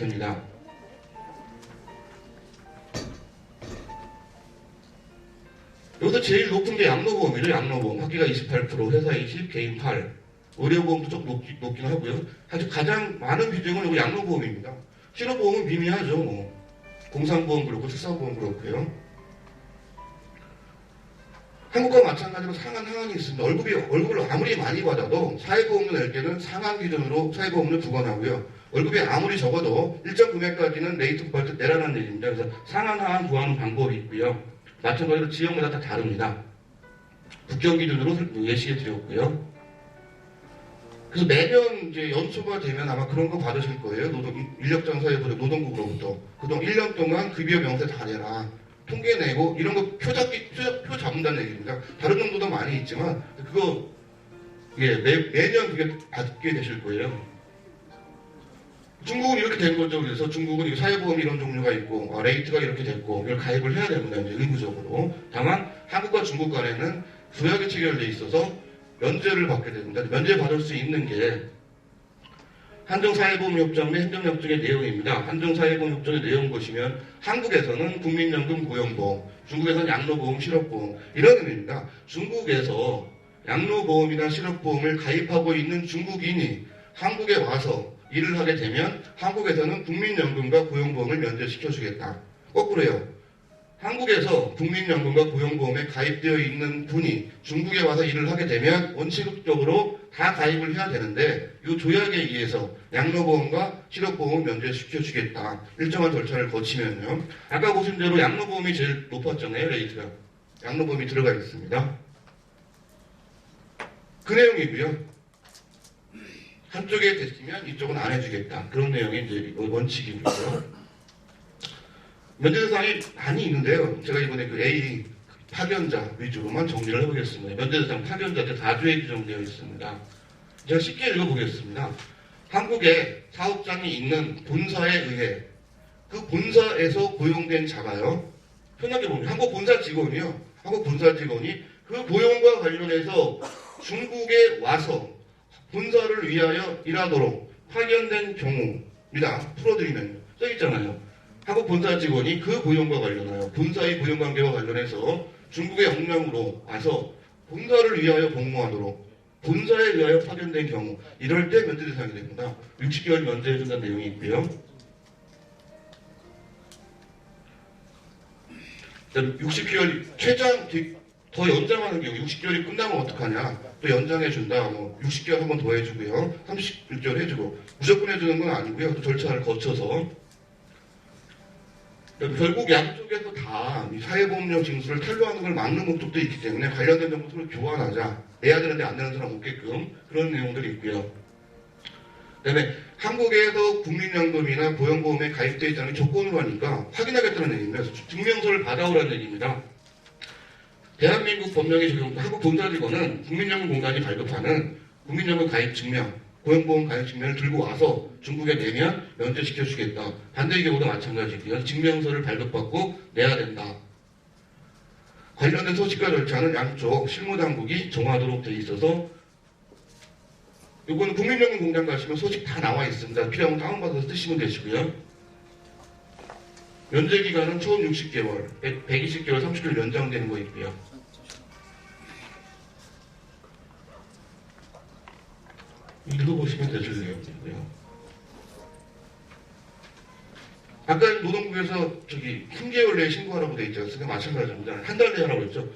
듭니다. 여기서 제일 높은 게 양로보험이죠. 양로보험. 학기가 28%, 회사 20, 개인 8. 의료보험도 좀 높긴 하고요. 아주 가장 많은 비중은 여기 양로보험입니다. 실업보험은 미미하죠. 뭐. 공상보험 그렇고 특산보험 그렇고요. 한국과 마찬가지로 상한 하한이 있습니다. 월급을 아무리 많이 받아도 사회보험료 낼 때는 상한 기준으로 사회보험료 부과하고요. 월급이 아무리 적어도 일정 금액까지는 레이트 부과를 내라는 얘기입니다. 그래서 상한 하한 구하는 방법이 있고요. 마찬가지로 지역마다 다 다릅니다. 국경 기준으로 예시해 드렸고요. 그래서 매년 이제 연초가 되면 아마 그런 거 받으실 거예요. 인력장사회보력 노동국으로부터. 그동안 1년 동안 급여 명세 다 내라. 통계 내고 이런 거 표 잡는다는 얘기입니다. 다른 정도도 많이 있지만 그거 매년 그게 받게 되실 거예요. 중국은 이렇게 된 거죠. 그래서 중국은 사회보험 이런 종류가 있고 레이트가 이렇게 됐고 이걸 가입을 해야 됩니다. 이제 의무적으로. 다만 한국과 중국 간에는 조약이 체결돼 있어서 면제를 받게 됩니다. 면제 받을 수 있는 게 한정사회보험협정 및 행정협정의 내용입니다. 한정사회보험협정의 내용 보시면 한국에서는 국민연금 고용보험, 중국에서는 양로보험, 실업보험 이런 의미입니다. 중국에서 양로보험이나 실업보험을 가입하고 있는 중국인이 한국에 와서 일을 하게 되면 한국에서는 국민연금과 고용보험을 면제시켜주겠다. 거꾸로요. 한국에서 국민연금과 고용보험에 가입되어 있는 분이 중국에 와서 일을 하게 되면 원칙적으로 다 가입을 해야 되는데 이 조약에 의해서 양로보험과 실업보험을 면제시켜주겠다. 일정한 절차를 거치면요. 아까 보신 대로 양로보험이 제일 높았잖아요. 레이트가. 양로보험이 들어가 있습니다. 그 내용이고요. 한쪽에 됐으면 이쪽은 안 해주겠다. 그런 내용이 이제 원칙이고요. 면제 대상이 많이 있는데요. 제가 이번에 그 A 파견자 위주로만 정리를 해보겠습니다. 면제 대상 파견자들 4조에 규정되어 있습니다. 제가 쉽게 읽어보겠습니다. 한국에 사업장이 있는 본사에 의해 그 본사에서 고용된 자가요. 편하게 보면 한국 본사 직원이요. 한국 본사 직원이 그 고용과 관련해서 중국에 와서 본사를 위하여 일하도록 파견된 경우입니다. 풀어드리면요. 써있잖아요. 한국 본사 직원이 그 고용과 관련하여 본사의 고용관계와 관련해서 중국의 역량으로 와서 본사를 위하여 복무하도록 본사에 의하여 파견된 경우 이럴 때 면제 대상이 됩니다. 60개월 면제해준다는 내용이 있고요. 60개월 최장 더 연장하는 경우 60개월이 끝나면 어떡하냐 또 연장해준다 60개월 한 번 더 해주고요 30개월 해주고 무조건 해주는 건 아니고요 또 절차를 거쳐서 결국 양쪽에서 다 사회보험료 징수를 탄로하는 걸 막는 목적도 있기 때문에 관련된 정보를 교환하자. 내야 되는데 안 내는 사람 없게끔 그런 내용들이 있고요. 그 다음에 한국에서 국민연금이나 고용보험에 가입되어 있다는 조건으로 하니까 확인하겠다는 얘기입니다. 증명서를 받아오라는 얘기입니다. 대한민국 법령에 적용된 한국 본사직원은 국민연금공단이 발급하는 국민연금 가입 증명, 고용보험 가입 증명을 들고 와서 중국에 내면 면제시켜주겠다. 반대의 경우도 마찬가지고요. 증명서를 발급받고 내야 된다. 관련된 소식과 절차는 양쪽 실무당국이 정하도록 되어 있어서 이거는 국민연금공단 가시면 소식 다 나와 있습니다. 필요하면 다운받아서 쓰시면 되시고요. 면제기간은 처음 60개월, 120개월, 30개월 연장되는 거 있고요. 읽어보시면 되실 내용이고요. 아까 노동부에서 3개월 내에 신고하라고 되어 있지 않습니까? 마찬가지입니다. 한 달 내에 하라고 했죠.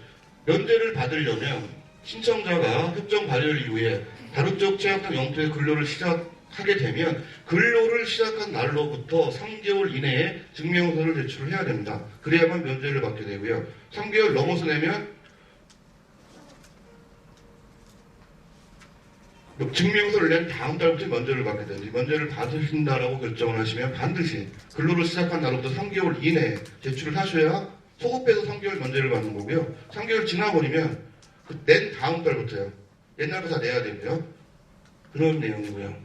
면제를 받으려면 신청자가 협정 발효일 이후에 다른 쪽 취약한 영토의 근로를 시작하게 되면 근로를 시작한 날로부터 3개월 이내에 증명서를 제출을 해야 됩니다. 그래야만 면제를 받게 되고요. 3개월 넘어서 내면 증명서를 낸 다음 달부터 면제를 받게 되는지 면제를 받으신다라고 결정을 하시면 반드시 근로를 시작한 날로부터 3개월 이내에 제출을 하셔야 소급해서 3개월 면제를 받는 거고요. 3개월 지나버리면 낸 다음 달부터요. 옛날부터 다 내야 되고요. 그런 내용이고요.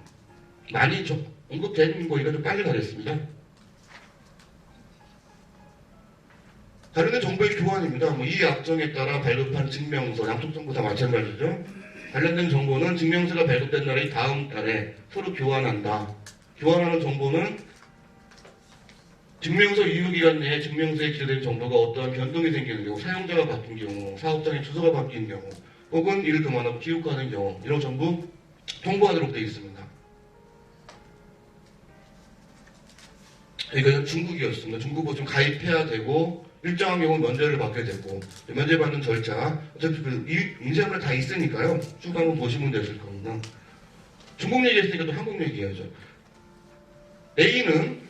많이 언급된 거니까 좀 빨리 가겠습니다. 관련된 정보의 교환입니다. 이 약정에 따라 발급한 증명서, 양쪽 정보 다 마찬가지죠. 관련된 정보는 증명서가 발급된 날의 다음 달에 서로 교환한다. 교환하는 정보는 증명서 유효기간 내에 증명서에 기재된 정보가 어떠한 변동이 생기는 경우, 사용자가 바뀐 경우, 사업장의 주소가 바뀐 경우, 혹은 이를 그만하고 기록하는 경우, 이런 거 전부 통보하도록 되어 있습니다. 여기가 중국이었습니다. 중국 보증 가입해야 되고, 일정한 경우는 면제를 받게 되고, 면제받는 절차, 어차피 인쇄물에 다 있으니까요. 쭉 한번 보시면 되실 겁니다. 중국 얘기했으니까 또 한국 얘기해야죠. A는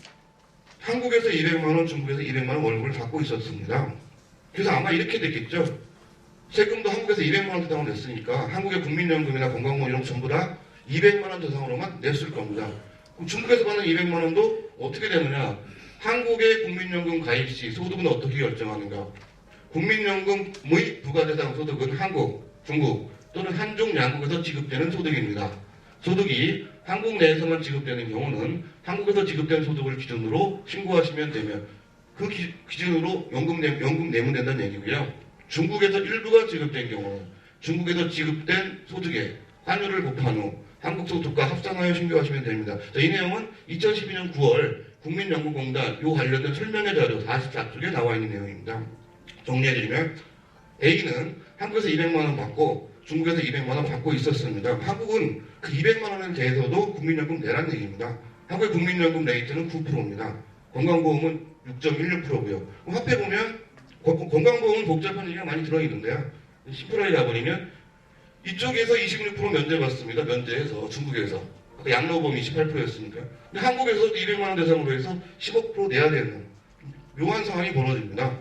한국에서 200만원, 중국에서 200만원 월급을 받고 있었습니다. 그래서 아마 이렇게 됐겠죠. 세금도 한국에서 200만원 대상으로 냈으니까 한국의 국민연금이나 건강보험 이런 거 전부 다 200만원 대상으로만 냈을 겁니다. 그럼 중국에서 받는 200만원도 어떻게 되느냐? 한국의 국민연금 가입 시 소득은 어떻게 결정하는가? 국민연금의 부가대상 소득은 한국, 중국 또는 한중 양국에서 지급되는 소득입니다. 소득이 한국 내에서만 지급되는 경우는 한국에서 지급된 소득을 기준으로 신고하시면 되면 그 기준으로 연금 내면 된다는 얘기고요. 중국에서 일부가 지급된 경우는 중국에서 지급된 소득에 환율을 곱한 후 한국 소득과 합산하여 신고하시면 됩니다. 자, 이 내용은 2012년 9월 국민연금공단 요 관련된 설명의 자료 44쪽에 나와 있는 내용입니다. 정리해드리면 A는 한국에서 200만원 받고 중국에서 200만원 받고 있었습니다. 한국은 그 200만원에 대해서도 국민연금 내라는 얘기입니다. 한국의 국민연금 레이트는 9%입니다. 건강보험은 6.16%고요. 합해보면 건강보험은 복잡한 얘기가 많이 들어있는데요. 심플하게 가버리면 이쪽에서 26% 면제받습니다. 면제해서 중국에서. 양로보험 28%였으니까. 근데 한국에서 200만원 대상으로 해서 15% 내야 되는 묘한 상황이 벌어집니다.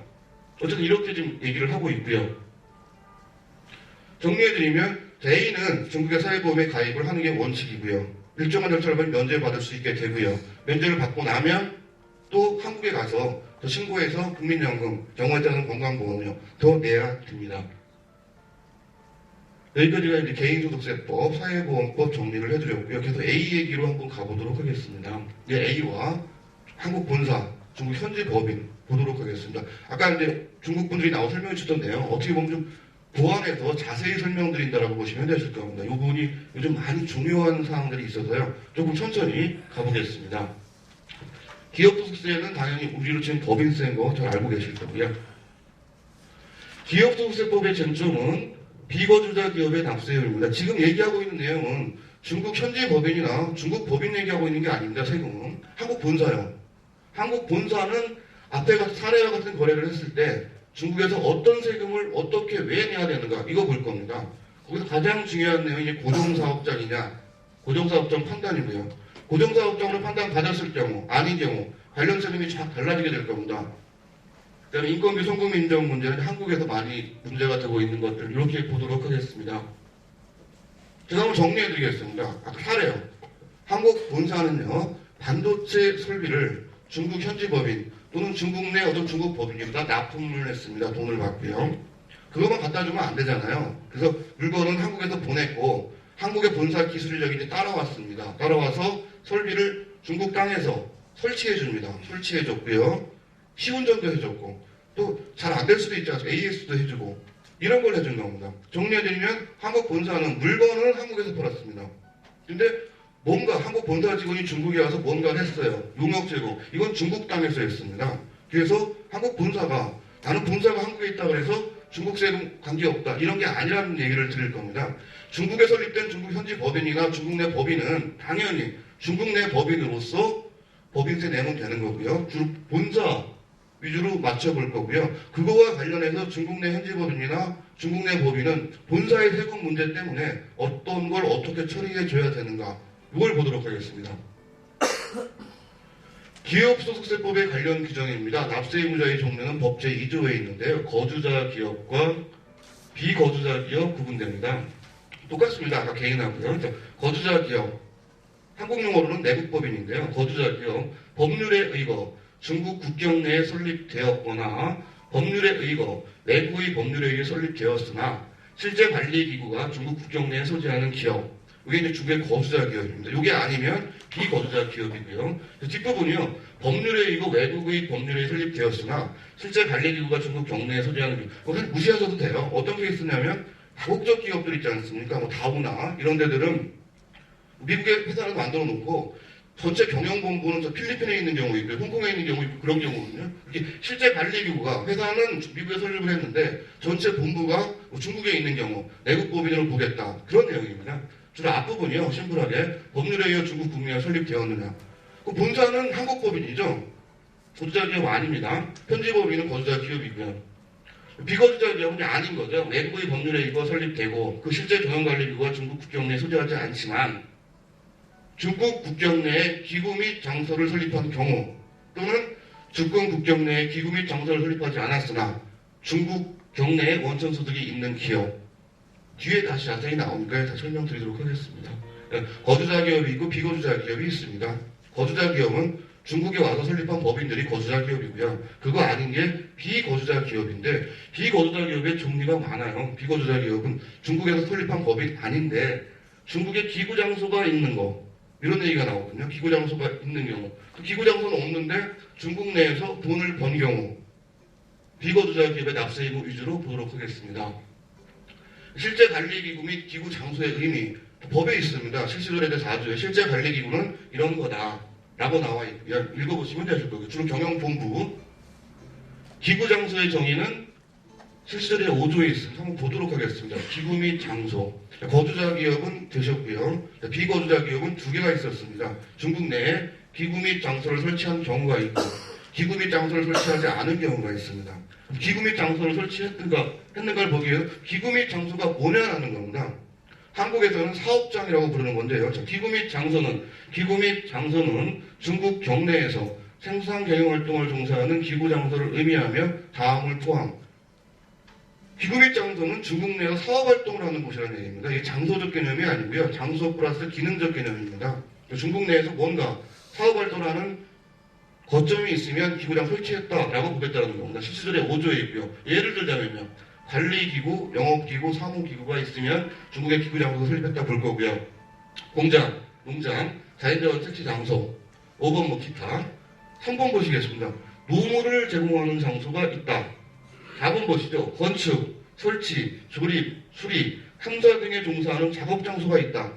어쨌든 이렇게 지금 얘기를 하고 있고요. 정리해드리면 A는 중국의 사회보험에 가입을 하는 게 원칙이고요. 일정한 절차를 밟으면 면제받을 수 있게 되고요. 면제를 받고 나면 또 한국에 가서 더 신고해서 국민연금, 경우에 따른 건강보험료 더 내야 됩니다. 여기까지가 이제 개인소득세법, 사회보험법 정리를 해드렸고요. 그래서 A 얘기로 한번 가보도록 하겠습니다. 이제 A와 한국 본사, 중국 현지 법인 보도록 하겠습니다. 아까 이제 중국 분들이 나와 설명해 주셨던데요. 어떻게 보면 좀 보완해서 자세히 설명드린다라고 보시면 되실 겁니다. 이 부분이 요즘 많이 중요한 사항들이 있어서요. 조금 천천히 가보겠습니다. 기업소득세는 당연히 우리로 치면 법인세인 거 잘 알고 계실 거고요. 기업소득세법의 쟁점은 비거주자 기업의 납세율입니다. 지금 얘기하고 있는 내용은 중국 현지 법인이나 중국 법인 얘기하고 있는 게 아닙니다. 세금은 한국 본사요. 한국 본사는 앞에 사례와 같은 거래를 했을 때 중국에서 어떤 세금을 어떻게 왜 내야 되는가 이거 볼 겁니다. 거기서 가장 중요한 내용이 고정사업장이냐 고정사업장 판단이고요. 고정사업장으로 판단받았을 경우 아닌 경우 관련 세금이 쫙 달라지게 될 겁니다. 그다음에 인건비 송금 인정 문제는 한국에서 많이 문제가 되고 있는 것들 이렇게 보도록 하겠습니다. 제가 한번 정리해드리겠습니다. 아까 사례요. 한국 본사는요 반도체 설비를 중국 현지 법인 또는 중국 내 어떤 중국 법인보다 납품을 했습니다. 돈을 받고요. 그것만 갖다 주면 안 되잖아요. 그래서 물건은 한국에서 보냈고 한국의 본사 기술력이 이제 따라왔습니다. 따라와서 설비를 중국 땅에서 설치해 줍니다. 설치해 줬고요. 시운전도 해줬고 또 잘 안 될 수도 있지 않습니까? AS도 해주고 이런 걸 해준 겁니다. 정리해드리면 한국 본사는 물건을 한국에서 팔았습니다. 근데 뭔가 한국 본사 직원이 중국에 와서 뭔가를 했어요. 용역 제공. 이건 중국 땅에서 했습니다. 그래서 한국 본사가 나는 본사가 한국에 있다고 해서 중국 세금 관계없다. 이런 게 아니라는 얘기를 드릴 겁니다. 중국에 설립된 중국 현지 법인이나 중국 내 법인은 당연히 중국 내 법인으로서 법인세 내면 되는 거고요. 주로 본사 위주로 맞춰볼 거고요. 그거와 관련해서 중국 내 현지 법인이나 중국 내 법인은 본사의 세금 문제 때문에 어떤 걸 어떻게 처리해 줘야 되는가 이걸 보도록 하겠습니다. 기업소득세법의 관련 규정입니다. 납세의무자의 종류는 법 제2조에 있는데요. 거주자 기업과 비거주자 기업 구분됩니다. 똑같습니다. 아까 개인하고요. 거주자 기업, 한국 용어로는 내국법인인데요. 거주자 기업, 법률에 의거 중국 국경 내에 설립되었거나 법률에 의거 내국의 법률에 의해 설립되었으나 실제 관리기구가 중국 국경 내에 소재하는 기업 이게 이제 중국의 거주자 기업입니다. 이게 아니면 비거주자 기업이고요. 뒷부분이요. 법률에 의거 외국의 법률에 설립되었으나 실제 관리기구가 중국 경내에 소재하는 기업 그건 무시하셔도 돼요. 어떤 게 있으냐면 다국적 기업들 있지 않습니까? 뭐 다우나 이런 데들은 미국의 회사를 만들어 놓고 전체 경영본부는 저 필리핀에 있는 경우 있고 홍콩에 있는 경우 있고 그런 경우거든요. 이게 실제 관리기구가 회사는 미국에 설립을 했는데 전체 본부가 중국에 있는 경우 내국법인으로 보겠다. 그런 내용입니다. 주로 앞부분이요. 심플하게 법률에 의해 중국 국내에 설립되었느냐. 그 본사는 한국 법인이죠. 거주자 기업 아닙니다. 현지 법인은 거주자 기업이고요. 비거주자 기업은 아닌 거죠. 외국의 법률에 의거 설립되고 그 실제 경영관리기구가 중국 국경 내에 소재하지 않지만 중국 국경 내에 기구 및 장소를 설립한 경우 또는 중국 국경 내에 기구 및 장소를 설립하지 않았으나 중국 경내에 원천 소득이 있는 기업 뒤에 다시 자세히 나오니까 다시 설명드리도록 하겠습니다. 거주자 기업이 있고 비거주자 기업이 있습니다. 거주자 기업은 중국에 와서 설립한 법인들이 거주자 기업이고요. 그거 아닌 게 비거주자 기업인데 비거주자 기업의 종류가 많아요. 비거주자 기업은 중국에서 설립한 법인 아닌데 중국에 기구 장소가 있는 거 이런 얘기가 나오거든요. 기구 장소가 있는 경우 그 기구 장소는 없는데 중국 내에서 돈을 번 경우 비거주자 기업의 납세 의무 위주로 보도록 하겠습니다. 실제 관리기구 및 기구 장소의 의미 법에 있습니다. 실시조례 제4조에 실제 관리기구는 이런 거다 라고 나와 있고요. 읽어보시면 되실 거고요. 주로 경영본부 기구 장소의 정의는 실시조례 5조에 있습니다. 한번 보도록 하겠습니다. 기구 및 장소 거주자 기업은 되셨고요. 비거주자 기업은 두 개가 있었습니다. 중국 내에 기구 및 장소를 설치한 경우가 있고 기구 및 장소를 설치하지 않은 경우가 있습니다. 기구 및 장소를 했는가를 보기 위해서 기구 및 장소가 뭐냐라는 겁니다. 한국에서는 사업장이라고 부르는 건데요. 기구 및 장소는 중국 경내에서 생산 경영 활동을 종사하는 기구 장소를 의미하며 다음을 포함. 기구 및 장소는 중국 내에서 사업 활동을 하는 곳이라는 얘기입니다. 이게 장소적 개념이 아니고요. 장소 플러스 기능적 개념입니다. 중국 내에서 뭔가 사업 활동을 하는 거점이 있으면 기구장 설치했다라고 보겠다는 겁니다. 실시조례 5조에 있고요. 예를 들자면요. 관리기구, 영업기구, 사무기구가 있으면 중국의 기구장소 설립했다 볼 거고요. 공장, 농장, 자연자원 채취 장소, 5번 뭐 기타. 3번 보시겠습니다. 노무를 제공하는 장소가 있다. 4번 보시죠. 건축, 설치, 조립, 수리, 탐사 등에 종사하는 작업 장소가 있다.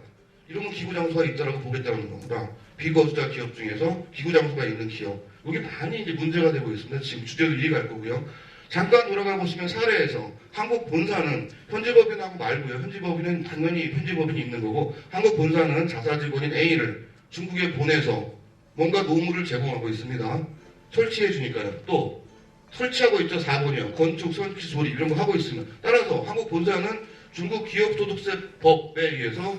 이러면 기구 장소가 있다라고 보겠다는 겁니다. 비거주자 기업 중에서 기구 장소가 있는 기업. 여기 많이 이제 문제가 되고 있습니다. 지금 주제도 이해갈 거고요. 잠깐 돌아가 보시면 사례에서 한국 본사는 현지 법인하고 말고요. 현지 법인은 당연히 현지 법인이 있는 거고 한국 본사는 자사 직원인 A를 중국에 보내서 뭔가 노무를 제공하고 있습니다. 설치해 주니까요. 또 설치하고 있죠. 4번이요. 건축, 설치, 조립 이런 거 하고 있으면 따라서 한국 본사는 중국 기업소득세법에 의해서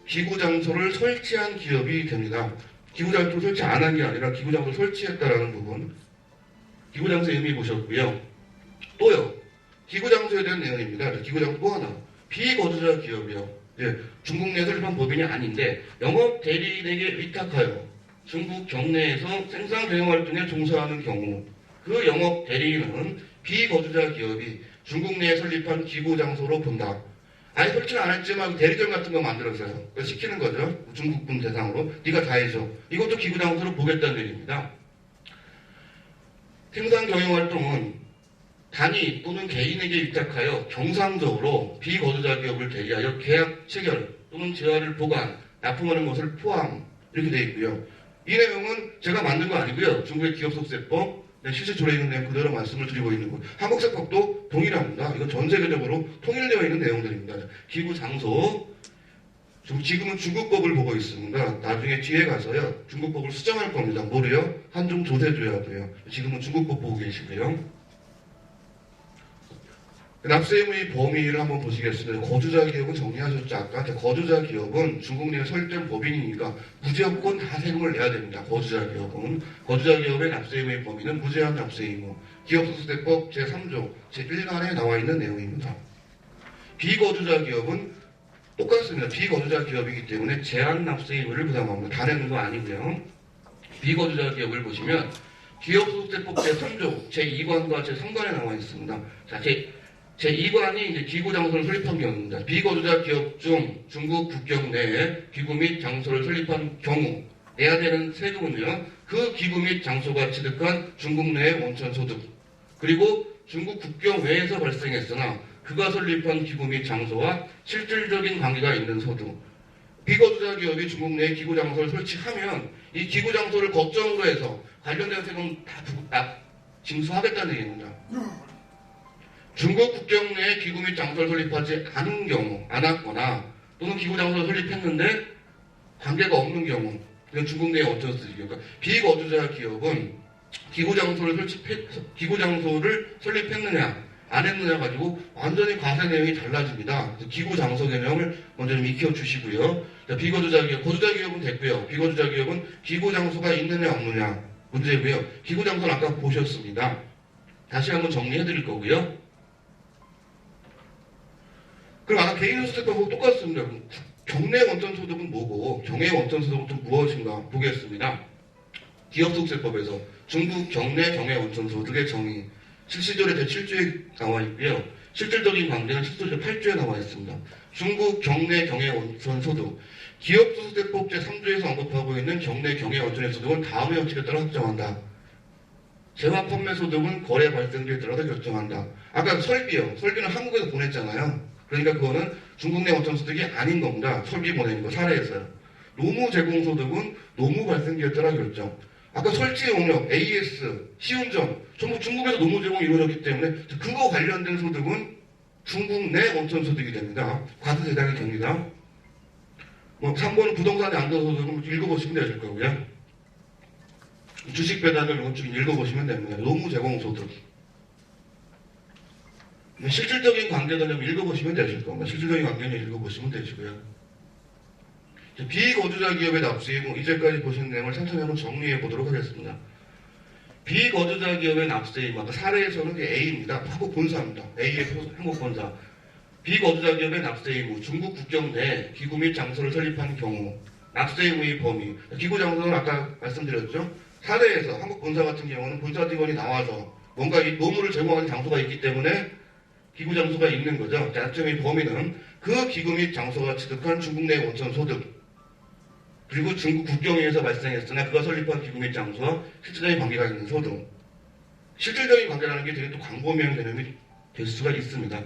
기구장소를 설치한 기업이 됩니다. 기구장소를 설치 안 한 게 아니라 기구장소를 설치했다라는 부분. 기구장소 의미 보셨고요. 또요. 기구장소에 대한 내용입니다. 기구장소 또 하나. 비거주자 기업이요. 예, 중국 내 설립한 법인이 아닌데 영업 대리인에게 위탁하여 중국 경내에서 생산 경영 활동에 종사하는 경우 그 영업 대리인은 비거주자 기업이 중국 내에 설립한 기구장소로 본다. 아예 설치는 안 했지만 대리점 같은 거 만들었어요. 시키는 거죠. 중국분 대상으로. 네가 다 해줘. 이것도 기구장소로 보겠다는 얘기입니다. 생산 경영 활동은 단위 또는 개인에게 위탁하여 정상적으로 비거주자 기업을 대리하여 계약 체결 또는 재화를 보관, 납품하는 것을 포함 이렇게 되어 있고요. 이 내용은 제가 만든 거 아니고요. 중국의 기업소득세법 실시 조례에 있는 내용 그대로 말씀을 드리고 있는 거예요. 한국세법도 동일합니다. 이건 전 세계적으로 통일되어 있는 내용들입니다. 기구 장소 지금은 중국법을 보고 있습니다. 나중에 뒤에 가서요. 중국법을 수정할 겁니다. 뭐래요? 한중 조세조약이에요. 지금은 중국법 보고 계시고요. 납세 의무의 범위를 한번 보시겠습니다. 거주자 기업은 정리하셨죠? 아까 거주자 기업은 중국 내에 설립된 법인이니까 무제한권 다 세금을 내야 됩니다. 거주자 기업은. 거주자 기업의 납세 의무의 범위는 무제한 납세 의무. 기업소득세법 제3조 제1간에 나와 있는 내용입니다. 비거주자 기업은 똑같습니다. 비거주자 기업이기 때문에 제한 납세 의무를 부담합니다. 다 내는 거 아니고요. 비거주자 기업을 보시면 기업소득세법 제3조 제2관과 제3관에 나와 있습니다. 자, 제2관이 이제 기구장소를 설립한 경우입니다. 비거주자 기업 중 중국 국경 내에 기구 및 장소를 설립한 경우 내야 되는 세금은요. 그 기구 및 장소가 취득한 중국 내의 원천소득 그리고 중국 국경 외에서 발생했으나 그가 설립한 기구 및 장소와 실질적인 관계가 있는 소득 비거주자 기업이 중국 내에 기구 장소를 설치하면 이 기구 장소를 걱정으로 해서 관련된 세금 다 징수하겠다는 얘기입니다. 중국 국경 내에 기구 및 장소를 설립하지 않은 경우, 안 왔거나 또는 기구 장소를 설립했는데 관계가 없는 경우, 이건 중국 내에 어쩌서 쓰죠. 그러니까 비거주자 기업은 기구 장소를 설립했느냐 안 했느냐 가지고 완전히 과세 내용이 달라집니다. 기구 장소 개념을 먼저 좀 익혀주시고요. 비거주자 기업, 거주자 기업은 됐고요. 비거주자 기업은 기구 장소가 있느냐 없느냐 문제고요. 기구 장소는 아까 보셨습니다. 다시 한번 정리해 드릴 거고요. 그럼 아까 개인소득세법하고 똑같습니다. 경내 원천 소득은 뭐고 경외 원천 소득은 또 무엇인가 보겠습니다. 기업소득세법에서 중국 경내 경외 원천 소득의 정의 7시절에 제7조에 나와 있고요. 실질적인 관계는 7시절 8조에 나와 있습니다. 중국 경내 경외 원천 소득 기업소득세법 제3조에서 언급하고 있는 경내 경외 원천의 소득은 다음의 원칙에 따라 확정한다. 재화 판매 소득은 거래 발생지에 따라서 결정한다. 아까 설비요. 설비는 한국에서 보냈잖아요. 그러니까 그거는 중국 내 원천 소득이 아닌 겁니다. 설비 보내는 거 사례에서요. 노무 제공 소득은 노무 발생지에 따라 결정. 아까 설치 용역, AS, 시운전 전부 중국에서 노무 제공이 이루어졌기 때문에 그거 관련된 소득은 중국 내 원천 소득이 됩니다. 과세 대상이 됩니다. 3번은 부동산의 안전소득은 읽어보시면 되실 거고요. 주식 배당을 원칙 읽어보시면 됩니다. 노무 제공 소득. 실질적인 관계는 좀 읽어보시면 되실 겁니다. 실질적인 관계는 읽어보시면 되시고요. 비거주자 기업의 납세이익, 이제까지 보신 내용을 천천히 한번 정리해 보도록 하겠습니다. 비거주자 기업의 납세이익, 아까 사례에서는 A입니다. 한국 본사입니다. A의 한국 본사. 비거주자 기업의 납세이익, 중국 국경 내 기구 및 장소를 설립한 경우, 납세의무의 범위. 기구 장소는 아까 말씀드렸죠. 사례에서 한국 본사 같은 경우는 본사 직원이 나와서 뭔가 이 노무를 제공하는 장소가 있기 때문에 기구 장소가 있는 거죠. 납세의 범위는 그 기구 및 장소가 취득한 중국 내 원천 소득, 그리고 중국 국경에서 발생했으나 그가 설립한 기구 및 장소와 실질적인 관계가 있는 소득. 실질적인 관계라는 게 되게 또 광범위한 개념이 될 수가 있습니다.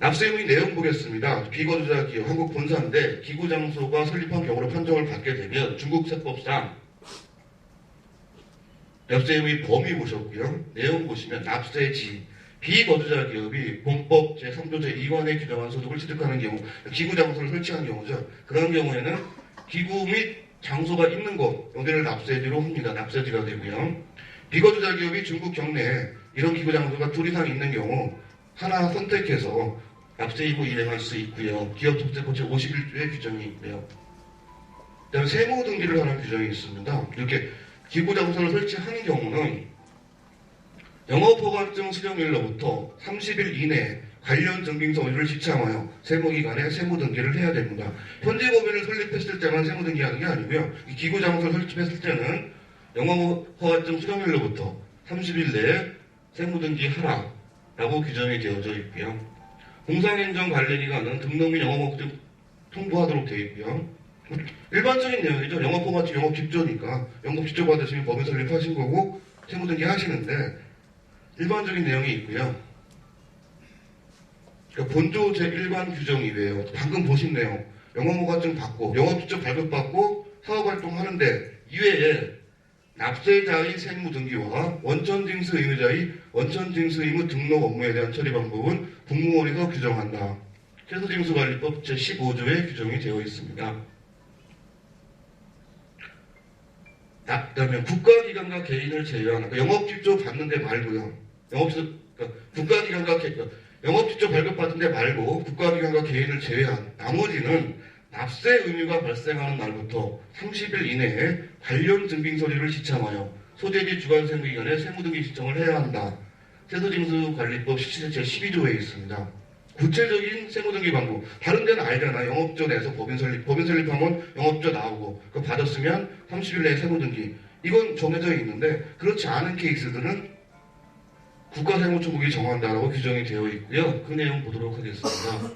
납세의무의 내용 보겠습니다. 비거주자 기업, 한국 본사인데 기구 장소가 설립한 경우로 판정을 받게 되면 중국 세법상 납세의무의 범위 보셨고요. 내용 보시면 납세지, 비거주자 기업이 본법 제3조 제2관에 규정한 소득을 취득하는 경우, 기구 장소를 설치한 경우죠. 그런 경우에는 기구 및 장소가 있는 곳, 여기를 납세지로 합니다. 납세지가 되고요. 비거주자 기업이 중국 경내에 이런 기구 장소가 둘 이상 있는 경우 하나 선택해서 납세의무 이행할 수 있고요. 기업소득세법 제51조의 규정이 있고요. 그다음에 세무 등기를 하는 규정이 있습니다. 이렇게 기구 장소를 설치하는 경우는 영업허가증 수령일로부터 30일 이내에 관련 증빙서 원료를 지참하여 세무기관에 세무등기를 해야 됩니다. 현재 법인을 설립했을 때만 세무등기하는 게 아니고요. 이 기구장소를 설립했을 때는 영업허가증 수령일로부터 30일 내에 세무등기하라라고 규정이 되어져 있고요. 공상행정관리기관은 등록 및 영업허가증 통보하도록 되어 있고요. 일반적인 내용이죠. 영업허가증 영업직조니까 영업직조 받으시면 법인 설립하신 거고 세무등기 하시는데 일반적인 내용이 있고요. 그러니까 본조 제1관 규정 이외에요. 방금 보신 내용, 영업허가증 받고, 영업직접 발급받고 사업활동하는데 이외에 납세자의 세무등기와 원천징수 의무자의 원천징수 의무 등록 업무에 대한 처리 방법은 국무원에서 규정한다. 세수징수관리법 제15조에 규정이 되어 있습니다. 그다음에 국가기관과 개인을 제외하는, 그러니까 영업직조 받는 데 말고요. 국가기관과 영업직조 발급받은 데 말고 국가기관과 개인을 제외한 나머지는 납세 의무가 발생하는 날부터 30일 이내에 관련 증빙서류를 지참하여 소재지 주관세무기관에 세무등기 신청을 해야 한다. 세수징수관리법 제12조에 있습니다. 구체적인 세무등기 방법, 다른 데는 알잖아. 영업조 내에서 법인 설립하면 영업조 나오고 그거 받았으면 30일 내에 세무등기, 이건 정해져 있는데 그렇지 않은 케이스들은 국가세무처국이 정한다라고 규정이 되어 있고요. 그 내용 보도록 하겠습니다.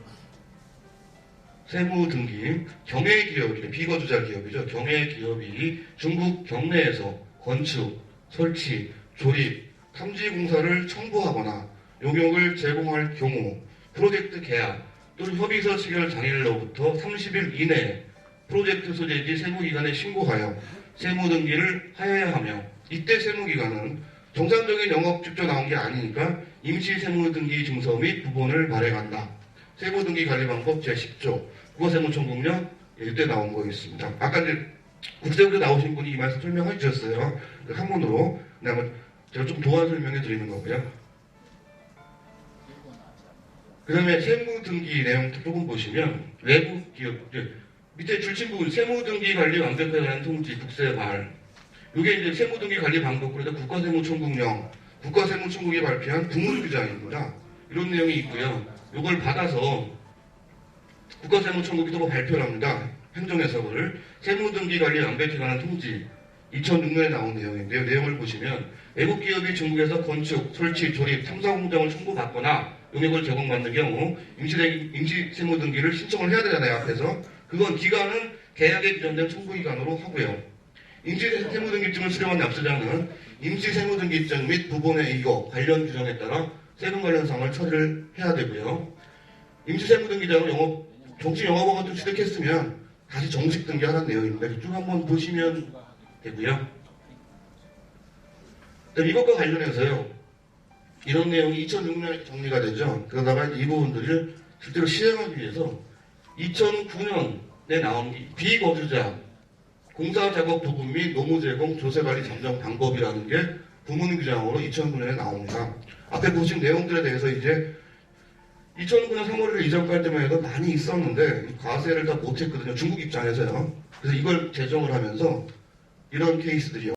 세무등기, 경외기업이, 비거주자 기업이죠. 경외기업이 중국 경내에서 건축, 설치, 조립, 탐지공사를 청부하거나 용역을 제공할 경우 프로젝트 계약 또는 협의서 체결 당일로부터 30일 이내에 프로젝트 소재지 세무기관에 신고하여 세무등기를 하여야 하며, 이때 세무기관은 정상적인 영업직조 나온 게 아니니까 임시세무등기 증서 및 부본을 발행한다. 세무등기 관리 방법 제10조 국가세무총국령 이때 나온 거였습니다. 아까 이제 국세국에 나오신 분이 이 말씀 설명해 주셨어요. 한문으로. 그다음에 제가 좀 도안 설명해 드리는 거고요. 그 다음에 세무등기 내용 조금 보시면 외부 기업 밑에 줄침부 세무등기 관리 완벽하게 관한 통지 국세발, 이게 이제 세무등기 관리 방법으로 국가세무총국령, 국가세무총국이 발표한 부문규정입니다. 이런 내용이 있고요. 이걸 받아서 국가세무총국이 또 발표를 합니다. 행정해석을. 세무등기 관리 완벽하게 관한 통지 2006년에 나온 내용인데요. 내용을 보시면 외국 기업이 중국에서 건축, 설치, 조립, 탐사 공장을 청구받거나 용역을 제공받는 경우 임시세무등기를 신청을 해야 되잖아요. 앞에서. 그건 기간은 계약에 규정된 청구기간으로 하고요. 임시세무등기증을 수령한 납세자는 임시세무등기증 및 부본의 이거 관련 규정에 따라 세금 관련 사항을 처리를 해야 되고요. 임시세무등기장을 정식 영업원 같은 취득했으면 다시 정식 등기하는 내용입니다. 쭉 한번 보시면 되고요. 이것과 관련해서요, 이런 내용이 2006년에 정리가 되죠. 그러다가 이 부분들을 실제로 시행하기 위해서 2009년에 나온 비거주자 공사작업 부분 및 노무 제공 조세관리 잠정 방법이라는 게 부문규정으로 2009년에 나옵니다. 앞에 보신 내용들에 대해서 이제 2009년 3월에 이전까지 때만 해도 많이 있었는데 과세를 다 못했거든요. 중국 입장에서요. 그래서 이걸 제정을 하면서 이런 케이스들이